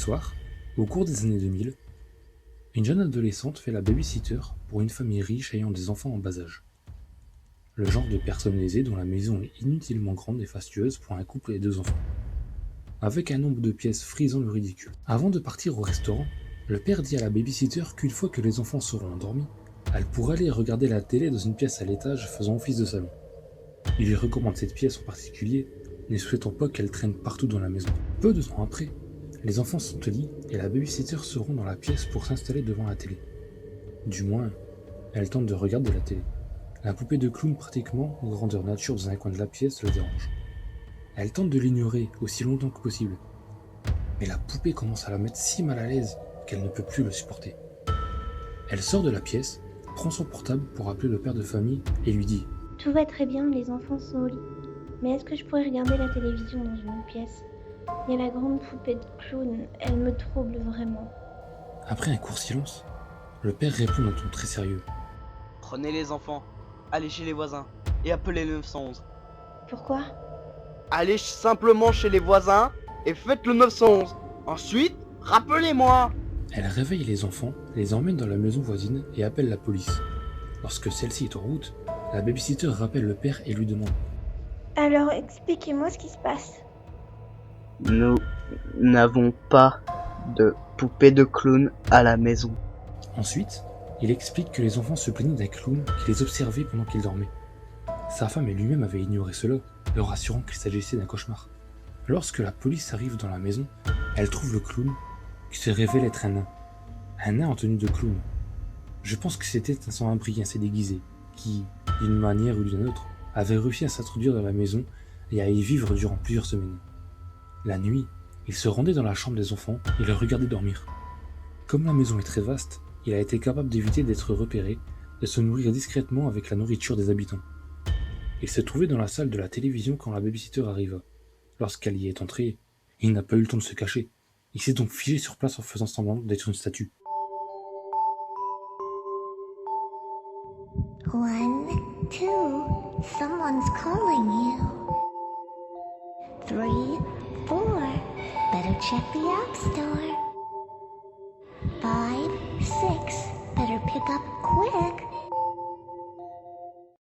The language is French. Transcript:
soir, au cours des années 2000, une jeune adolescente fait la baby-sitter pour une famille riche ayant des enfants en bas âge. Le genre de personne aisée dont la maison est inutilement grande et fastueuse pour un couple et 2 enfants. Avec un nombre de pièces frisant le ridicule. Avant de partir au restaurant, le père dit à la baby-sitter qu'une fois que les enfants seront endormis, elle pourra aller regarder la télé dans une pièce à l'étage faisant office de salon. Il lui recommande cette pièce en particulier, ne souhaitant pas qu'elle traîne partout dans la maison. Peu de temps après, les enfants sont au lit et la baby-sitter se rend dans la pièce pour s'installer devant la télé. Du moins, elle tente de regarder la télé. La poupée de clown pratiquement grandeur nature dans un coin de la pièce le dérange. Elle tente de l'ignorer aussi longtemps que possible. Mais la poupée commence à la mettre si mal à l'aise qu'elle ne peut plus le supporter. Elle sort de la pièce, prend son portable pour appeler le père de famille et lui dit « Tout va très bien, les enfants sont au lit. Mais est-ce que je pourrais regarder la télévision dans une autre pièce ? Il y a la grande poupée de clown, elle me trouble vraiment. » Après un court silence, le père répond d'un ton très sérieux. « Prenez les enfants, allez chez les voisins et appelez le 911. » Pourquoi ? Allez simplement chez les voisins et faites le 911. Ensuite, rappelez-moi. Elle réveille les enfants, les emmène dans la maison voisine et appelle la police. Lorsque celle-ci est en route, la babysitter rappelle le père et lui demande « Alors, expliquez-moi ce qui se passe. » Nous n'avons pas de poupée de clown à la maison. Ensuite, il explique que les enfants se plaignaient d'un clown qui les observait pendant qu'ils dormaient. Sa femme et lui-même avaient ignoré cela, leur assurant qu'il s'agissait d'un cauchemar. Lorsque la police arrive dans la maison, elle trouve le clown, qui se révèle être un nain. Un nain en tenue de clown. Je pense que c'était un sans-abri assez déguisé, qui, d'une manière ou d'une autre, avait réussi à s'introduire dans la maison et à y vivre durant plusieurs semaines. La nuit, il se rendait dans la chambre des enfants et les regardait dormir. Comme la maison est très vaste, il a été capable d'éviter d'être repéré, de se nourrir discrètement avec la nourriture des habitants. Il se trouvait dans la salle de la télévision quand la babysitter arriva. Lorsqu'elle y est entrée, il n'a pas eu le temps de se cacher. Il s'est donc figé sur place en faisant semblant d'être une statue. 1, 2, someone's calling you. 3, 4, better check the app store. 5, 6, better pick up quick.